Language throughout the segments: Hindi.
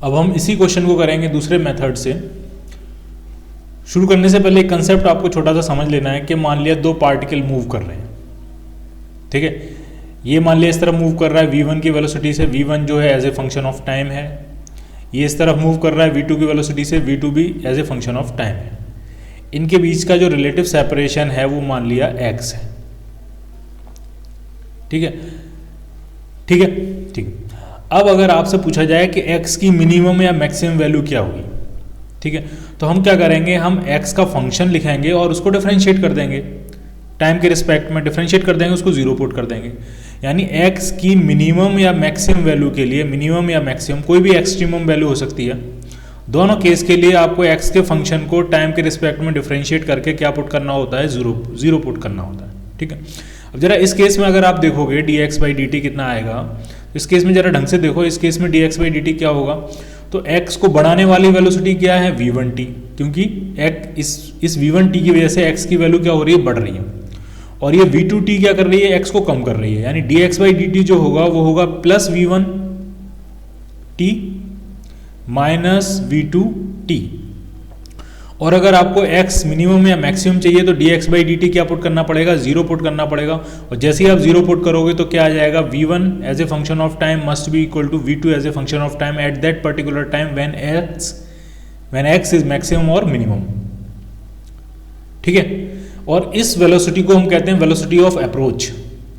अब हम इसी क्वेश्चन को करेंगे दूसरे मेथड से। शुरू करने से पहले एक कंसेप्ट आपको छोटा सा समझ लेना है कि मान लिया दो पार्टिकल मूव कर रहे हैं, ठीक है। ये मान लिया इस तरफ मूव कर रहा है v1 की वेलोसिटी से, v1 जो है as a function of time है। ये इस तरफ मूव कर रहा है v2 की वेलोसिटी से, v2 भी as a function of time है। इनके बीच का जो रिलेटिव सेपरेशन है वो मान लिया x है, ठीक है, ठीक है, ठीक है। अब अगर आपसे पूछा जाए कि x की मिनिमम या मैक्सिमम वैल्यू क्या होगी, ठीक है, तो हम क्या करेंगे, हम x का फंक्शन लिखेंगे और उसको डिफरेंशिएट कर देंगे, टाइम के रिस्पेक्ट में डिफरेंशिएट कर देंगे, उसको जीरो पुट कर देंगे। यानी x की मिनिमम या मैक्सिमम वैल्यू के लिए, मिनिमम या मैक्सिमम कोई भी एक्सट्रीमम वैल्यू हो सकती है, दोनों केस के लिए आपको x के फंक्शन को टाइम के रिस्पेक्ट में डिफरेंशिएट करके क्या पुट करना होता है, जीरो पुट करना होता है, ठीक है। अब जरा इस केस में अगर आप देखोगे dx/dt कितना आएगा, इस केस में जरा ढंग से देखो, इस केस में dx/dt क्या होगा, तो x को बढ़ाने वाली वेलोसिटी क्या है, v1t, क्योंकि इस v1t की वजह से x की वैल्यू क्या हो रही है, बढ़ रही है, और ये v2t क्या कर रही है, x को कम कर रही है। यानी dx/dt जो होगा वो होगा प्लस v1t माइनस v2t। और अगर आपको x मिनिमम या मैक्सिमम चाहिए तो dx/dt क्या पुट करना पड़ेगा, जीरो पुट करना पड़ेगा। और जैसे ही आप जीरो पुट करोगे तो क्या आ जाएगा, v1 as a function of time must be equal to v2 as a function of time at that particular time when x is maximum और मिनिमम, ठीक है। और इस वेलोसिटी को हम कहते हैं वेलोसिटी ऑफ अप्रोच,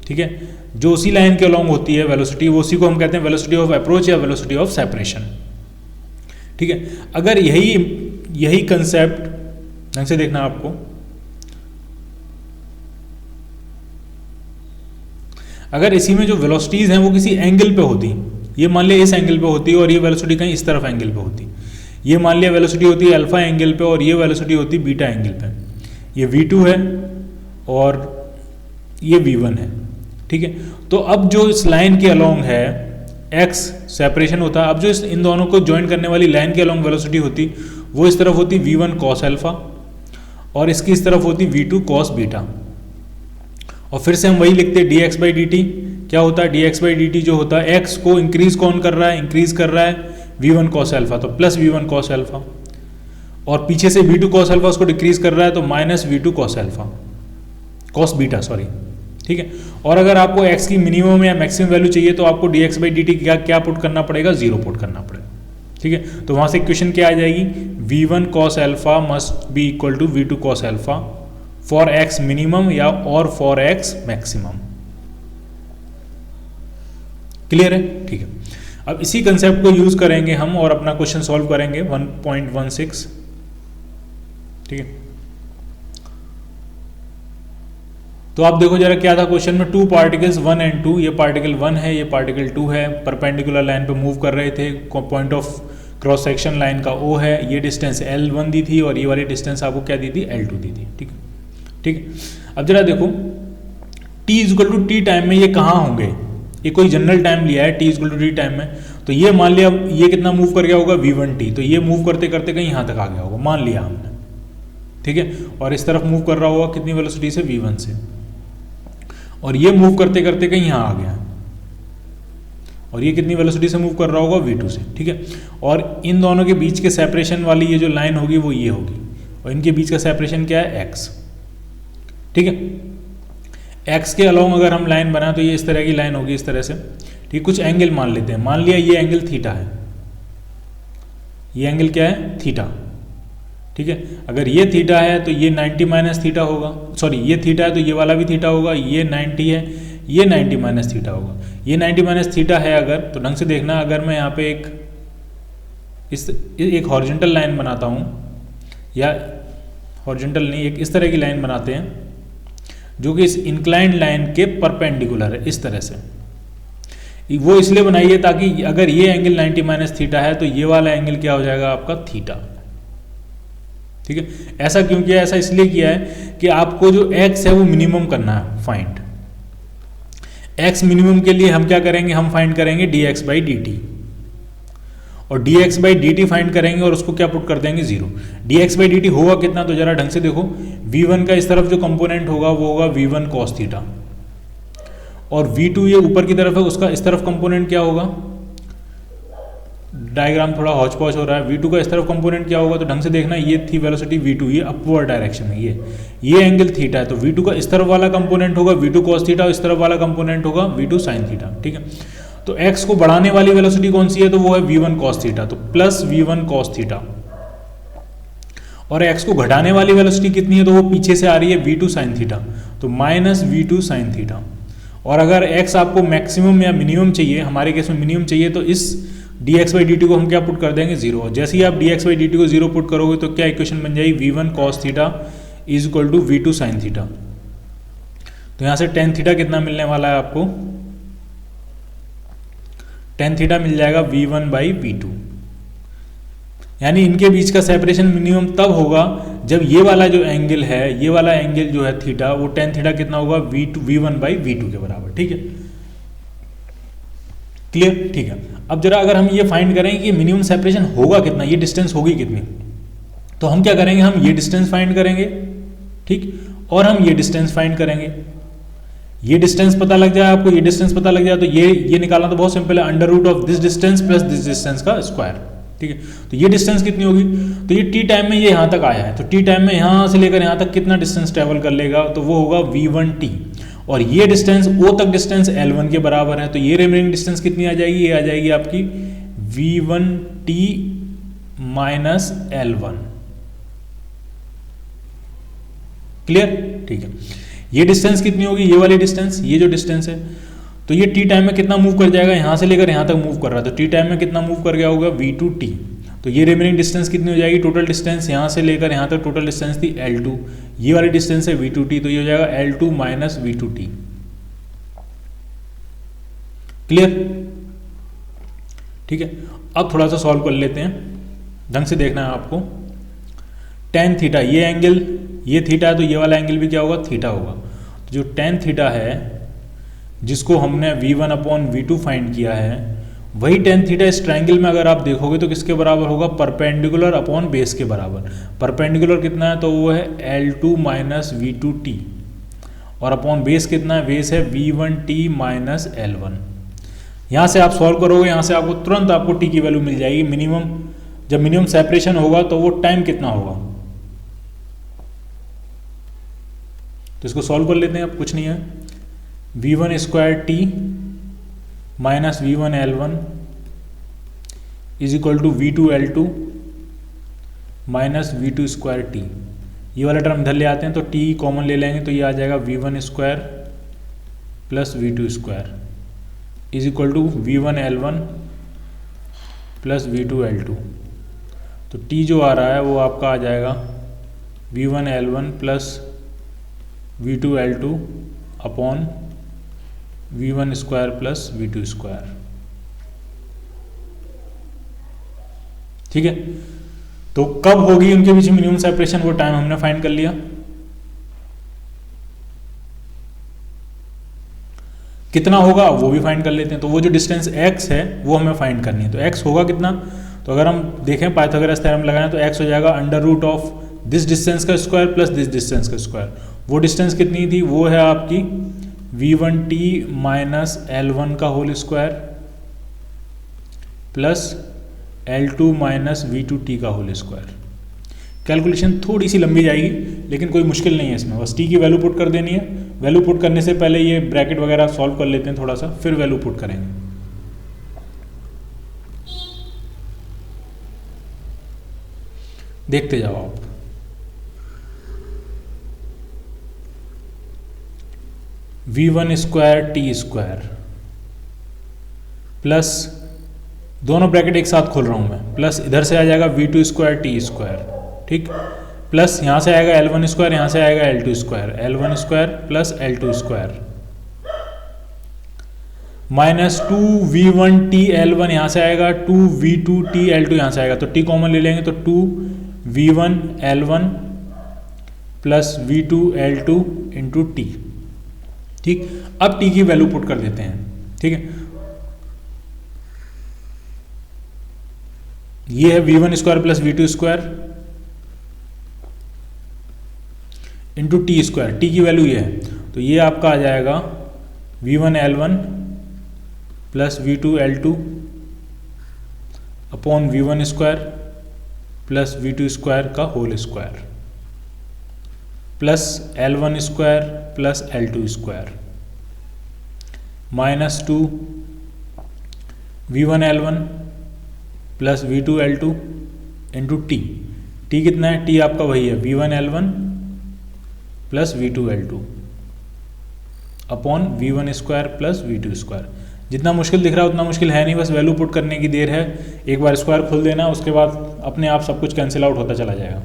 ठीक है, जो उसी लाइन के अलोंग होती है वेलोसिटी, वो उसी को हम कहते हैं वेलोसिटी ऑफ अप्रोच या वेलोसिटी ऑफ सेपरेशन, ठीक है। अगर यही कंसेप्ट ढंग से देखना आपको, अगर इसी में जो वेलोसिटीज हैं वो किसी एंगल पे होती, ये मान लिया इस एंगल पे होती और ये वेलोसिटी कहीं इस तरफ एंगल पे होती, ये मान लिया वेलोसिटी होती है अल्फा एंगल पे और ये वेलोसिटी होती बीटा एंगल पे, ये v2 है और ये v1 है, ठीक है। तो अब जो इस लाइन के अलोंग है x सेपरेशन होता है, अब जो इन दोनों को ज्वाइन करने वाली लाइन के अलोंग वेलोसिटी होती वो इस तरफ होती v1 cos अल्फा और इसकी इस तरफ होती v2 cos बीटा। और फिर से हम वही लिखते हैं dx/dt क्या होता है, dx/dt जो होता है x को इंक्रीज कौन कर रहा है, इंक्रीज कर रहा है v1 cos अल्फा, तो प्लस v1 cos अल्फा, और पीछे से v2 cos अल्फा उसको डिक्रीज कर रहा है तो minus v2 cos alpha, cos beta sorry, ठीक है। और अगर आपको x की मिनिमम या मैक्सिमम वैल्यू चाहिए तो आपको dx/dt क्या पुट करना पड़ेगा, जीरो पुट करना पड़ेगा, ठीक है। तो वहां से इक्वेशन क्या आ जाएगी, v1 cos alpha must be equal to v2 cos alpha for x minimum या और फॉर x मैक्सिमम। क्लियर है, ठीक है। अब इसी कंसेप्ट को यूज करेंगे हम और अपना क्वेश्चन सॉल्व करेंगे 1.16, ठीक है। तो आप देखो जरा क्या था क्वेश्चन में, टू पार्टिकल्स 1 and 2, ये पार्टिकल 1 है, ये पार्टिकल 2 है, परपेंडिकुलर लाइन पे मूव कर रहे थे, point of cross section line का O है, ये डिस्टेंस L1 दी थी और ये वाली डिस्टेंस आपको क्या दी थी, L2 दी थी, ठीक है, ठीक है। अब जरा देखो t equal to T time में ये कहाँ होंगे, ये कोई जनरल टाइम लिया है t equal to T time में, तो ये मान लिया ये कितना मूव कर गया होगा v1t, तो ये मूव करते करते कहीं यहाँ तक आ गया होगा, मान लिया हमने, ठीक है। और इस तरफ मूव कर रहा होगा कितनी वेलोसिटी से, v1 से, और ये मूव करते करते कहीं यहाँ आ गया, और ये कितनी वेलोसिटी से मूव कर रहा होगा, v2 से, ठीक है। और इन दोनों के बीच के सेपरेशन वाली ये जो लाइन होगी वो ये होगी, और इनके बीच का सेपरेशन क्या है, x, ठीक है। x के अलोंग अगर हम लाइन बनाए तो ये इस तरह की लाइन होगी, इस तरह से, ठीक। कुछ एंगल मान लेते हैं, मान लिया ये एंगल थीटा है, ये एंगल क्या है, थीटा, ठीक है। अगर ये थीटा है तो ये 90 माइनस थीटा होगा, सॉरी ये थीटा है तो ये वाला भी थीटा होगा, ये 90 है, ये 90 माइनस थीटा होगा, ये 90 माइनस थीटा है अगर, तो ढंग से देखना, अगर मैं यहाँ पे एक हॉरिजॉन्टल लाइन बनाता हूँ, या हॉरिजॉन्टल नहीं, एक इस तरह की लाइन बनाते हैं जो कि इस इंक्लाइंड लाइन के परपेंडिकुलर है, इस तरह से, वो इसलिए बनाई है ताकि अगर ये एंगल 90 माइनस थीटा है तो ये वाला एंगल क्या हो जाएगा आपका, थीटा, ठीक है। ऐसा क्यों किया, ऐसा इसलिए किया है कि आपको जो x है वो मिनिमम करना है फाइंड, x मिनिमम के लिए हम क्या करेंगे, हम फाइंड करेंगे dx/dt, और dx/dt फाइंड करेंगे और उसको क्या पुट कर देंगे, जीरो। dx/dt होगा कितना, तो जरा ढंग से देखो, v1 का इस तरफ जो कंपोनेंट होगा वो होगा v1 cos थीटा, और v2 ये ऊपर की तरफ है, उसका इस तरफ कंपोनेंट क्या होगा, डायग्राम थोड़ा हौच पौच हो रहा है। V2 का इस तरफ कंपोनेंट क्या होगा, तो ढंग से देखना, ये थी वेलोसिटी V2, ये अपवर्ड डायरेक्शन में, ये एंगल थीटा है, तो V2 का इस तरफ वाला कंपोनेंट होगा V2 cos थीटा, और इस तरफ वाला कंपोनेंट होगा V2 sin थीटा। ठीक है, तो x को बढ़ाने वाली वेलोसिटी कौन सी है, तो वो है V1 cos थीटा, तो प्लस V1 cos थीटा, और x को घटाने वाली वेलोसिटी कितनी है, तो वो पीछे से आ रही है V2 sin थीटा, तो माइनस V2 sin थीटा। और अगर x आपको मैक्सिमम या मिनिमम चाहिए, हमारे केस में मिनिमम चाहिए, तो इस dx/dt को हम क्या पुट कर देंगे, जीरो। और जैसे ही आप dx/dt को जीरो पुट करोगे तो क्या इक्वेशन बन जाएगी, V1 cos theta is equal to V2 sin theta. तो यहाँ से tan थीटा कितना मिलने वाला है आपको, tan थीटा मिल जाएगा V1/V2। यानी इनके बीच का सेपरेशन मिनिमम तब होगा जब ये वाला जो एंगल है, ये वाला एंगल जो है थीटा, वो tan थीटा कितना होगा, V1/V2 के बराबर। ठीक है, क्लियर। ठीक है, अब जरा अगर हम ये फाइंड करें कि मिनिमम सेपरेशन होगा कितना, ये डिस्टेंस होगी कितनी, तो हम क्या करेंगे, हम ये डिस्टेंस फाइंड करेंगे, ठीक, और हम ये डिस्टेंस फाइंड करेंगे। ये डिस्टेंस पता लग जाए आपको, ये डिस्टेंस पता लग जाए, तो ये निकालना तो बहुत सिंपल है, under root of this distance plus this distance का स्क्वायर। ठीक है, तो ये डिस्टेंस कितनी होगी, तो ये टी टाइम में ये यहाँ तक आया है, तो टी टाइम में यहाँ से लेकर यहाँ तक कितना डिस्टेंस ट्रेवल कर लेगा, तो वो होगा V1t, और ये डिस्टेंस O तक डिस्टेंस L1 के बराबर है, तो ये रिमेनिंग डिस्टेंस कितनी आ जाएगी, ये आ जाएगी आपकी V1t माइनस L1। क्लियर। ठीक है, ये डिस्टेंस कितनी होगी, ये वाली डिस्टेंस, ये जो डिस्टेंस है, तो ये टी टाइम में कितना मूव कर जाएगा, यहाँ से लेकर यहाँ तक मूव कर रहा है, तो टी टाइम में कितना मूव कर गया होगा, V2t। तो ये रिमेनिंग डिस्टेंस कितनी हो जाएगी, टोटल डिस्टेंस यहाँ से लेकर यहाँ तक टोटल डिस्टेंस थी L2, ये वाली डिस्टेंस है V2t, तो ये हो जाएगा L2 माइनस V2t। क्लियर। ठीक है, अब थोड़ा सा सॉल्व कर लेते हैं, ढंग से देखना है आपको। tan थीटा, ये एंगल, ये थीटा है, तो ये वाला एंगल भी क्या होगा, थीटा होगा। तो जो tan थीटा है, जिसको हमने V1/V2 फाइंड किया है, वही tan थीटा इस ट्रायंगल में अगर आप देखोगे तो किसके बराबर होगा, परपेंडिकुलर अपॉन बेस के बराबर। परपेंडिकुलर कितना है, तो वो है L2 माइनस V2t, और अपॉन बेस कितना है, बेस है V1t माइनस L1। यहाँ से आप सॉल्व करोगे, यहाँ से आपको तुरंत आपको t की वैल्यू मिल जाएगी। मिनिमम, जब मिनिमम सेपरेशन होगा तो वो टाइम कितना होगा, तो इसको सॉल्व कर लेते हैं। अब कुछ नहीं है, V1 square t minus V1 L1 is equal to V2 L2 minus V2 square t. ये वाला टर्म इधर ले आते हैं, तो t कॉमन ले लेंगे, तो ये आ जाएगा V1 square plus V2 square is equal to V1 L1 plus V2 L2। तो t जो आ रहा है वो आपका आ जाएगा V1 L1 plus V2 L2 upon V1 square plus V2 square. ठीक है, तो कब होगी उनके बीच मिनिमम सेपरेशन, वो टाइम हमने फाइंड कर लिया। कितना होगा वो भी फाइंड कर लेते हैं। तो वो जो डिस्टेंस x है वो हमें फाइंड करनी है, तो x होगा कितना, तो अगर हम देखें पाइथागोरस थ्योरम लगाएं तो x हो जाएगा under root of this distance का स्क्वायर प्लस दिस डिस्टेंस का स्क्वायर। वो डिस्टेंस कितनी थी, वो है आपकी V1t माइनस L1 का whole square plus L2 minus V2t का होल स्क्वायर। कैलकुलेशन थोड़ी सी लंबी जाएगी लेकिन कोई मुश्किल नहीं है इसमें, बस t की वैल्यू पुट कर देनी है। वैल्यू पुट करने से पहले ये ब्रैकेट वगैरह सॉल्व कर लेते हैं थोड़ा सा, फिर वैल्यू पुट करेंगे। देखते जाओ आप। V1 square T square plus, दोनों ब्रैकेट एक साथ खोल रहा हूं मैं, प्लस इधर से आ जाएगा V2 स्क्वायर टी स्क्वायर, ठीक, प्लस यहाँ से आएगा L1 स्क्वायर, यहाँ से आएगा L2 square, L1 square plus L2 square minus 2V1t L1 यहाँ से आएगा, 2V2t L2 यहाँ से आएगा, तो t कॉमन ले लेंगे तो 2V1 L1 plus V2 L2 into T. ठीक, अब t की वैल्यू पुट कर देते हैं। ठीक है, ये है V1 square plus V2 square into T square, T की वैल्यू ये है, तो ये आपका आ जाएगा V1 L1 plus V2 L2 upon v1 square plus v2 square का whole square plus L1 square plus L2 square minus 2 v1 L1 plus v2 L2 into T. T कितना है? टी आपका वही है v1 L1 plus v2 L2 upon v1 square plus v2 square. जितना मुश्किल दिख रहा है उतना मुश्किल है नहीं, बस वैल्यू पुट करने की देर है। एक बार स्क्वायर खोल देना, उसके बाद अपने आप सब कुछ कैंसिल आउट होता चला जाएगा।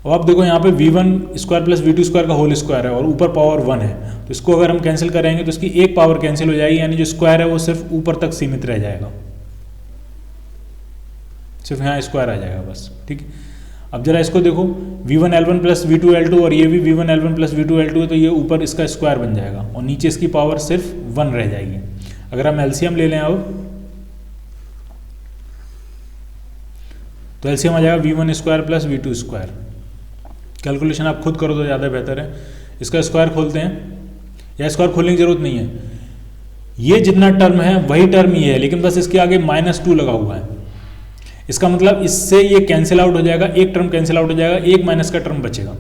अब आप देखो यहाँ पे v1 square plus v2 square का होल स्क्वायर है और ऊपर पावर 1 है, तो इसको अगर हम कैंसिल करेंगे तो इसकी एक पावर कैंसिल हो जाएगी, यानी जो स्क्वायर है वो सिर्फ ऊपर तक सीमित रह जाएगा, सिर्फ यहाँ स्क्वायर आ जाएगा बस। ठीक है, अब जरा इसको देखो, v1 L1 plus v2 L2 और ये भी v1 L1 plus v2 L2 है, तो ये ऊपर इसका स्क्वायर बन जाएगा और नीचे इसकी पावर सिर्फ 1 रह जाएगी। अगर हम एलसीएम ले लें अब तो एलसीएम आ जाएगा v1 square plus v2 square. Calculation आप खुद करो तो ज़्यादा बेहतर है। इसका स्क्वायर खोलते हैं, या स्क्वायर खोलने की जरूरत नहीं है, ये जितना टर्म है वही टर्म ये है, लेकिन बस इसके आगे -2 लगा हुआ है। इसका मतलब इससे ये कैंसिल आउट हो जाएगा, एक टर्म कैंसिल आउट हो जाएगा, एक माइनस का टर्म बचेगा।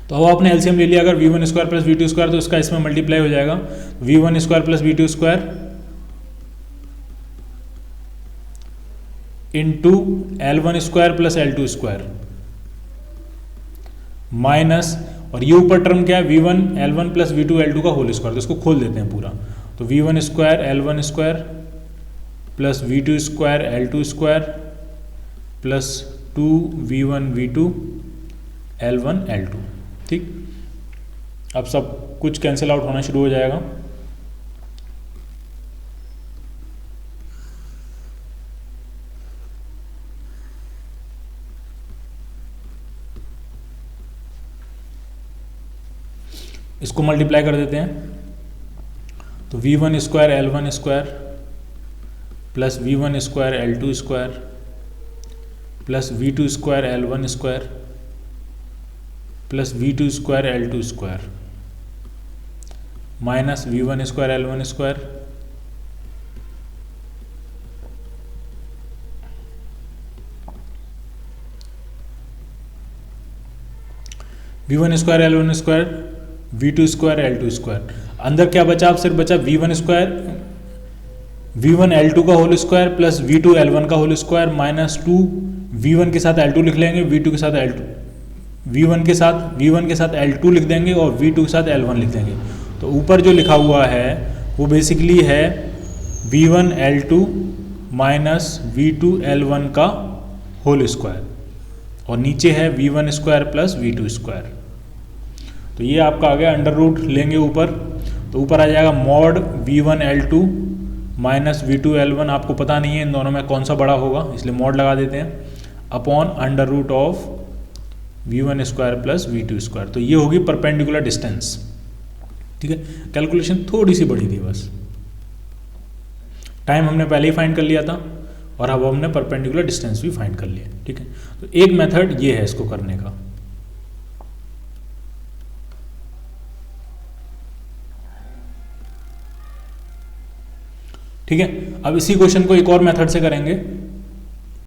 तो अब आपने एलसीएम ले लिया अगर v1 square plus v2 square, तो इसका इसमें मल्टीप्लाई हो जाएगा v1 square plus v2 square into L1 square plus L2 square minus, और ये ऊपर टर्म क्या है v1 L1 plus v2 L2 का होल स्क्वायर, तो इसको खोल देते हैं पूरा। तो v1 square L1 square plus v2 square L2 square plus 2v1 v2 L1 L2। ठीक, अब सब कुछ कैंसिल आउट होना शुरू हो जाएगा। इसको मल्टीप्लाई कर देते हैं, तो v1 square L1 square plus v1 square L2 square plus v2 square L1 square plus v2 square L2 square minus v1 square L1 square v1 square L1 square v2 square L2 square. अंदर क्या बचा? अब सिर्फ बचा v1 स्क्वायर v1 L2 का whole square plus v2 L1 का होल स्क्वायर माइनस 2 v1 के साथ L2 लिख लेंगे, v2 के साथ L2 v1 के साथ L2 लिख देंगे और v2 के साथ L1 लिख देंगे। तो ऊपर जो लिखा हुआ है वो बेसिकली है v1 L2 minus v2 L1 का होल स्क्वायर और नीचे है v1 square plus v2 square. तो ये आपका आ गया, अंडर रूट लेंगे ऊपर, तो ऊपर आ जाएगा mod v1 L2 minus v2 L1। आपको पता नहीं है इन दोनों में कौन सा बड़ा होगा, इसलिए मॉड लगा देते हैं, upon under root of v1 square plus v2 square. तो ये होगी परपेंडिकुलर डिस्टेंस। ठीक है, कैलकुलेशन थोड़ी सी बड़ी थी बस, टाइम हमने पहले ही फाइंड कर लिया था और अब हमने परपेंडिकुलर डिस्टेंस भी फाइंड कर लिया। ठीक है, तो एक मेथड ये है इसको करने का। ठीक है, अब इसी क्वेश्चन को एक और मेथड से करेंगे।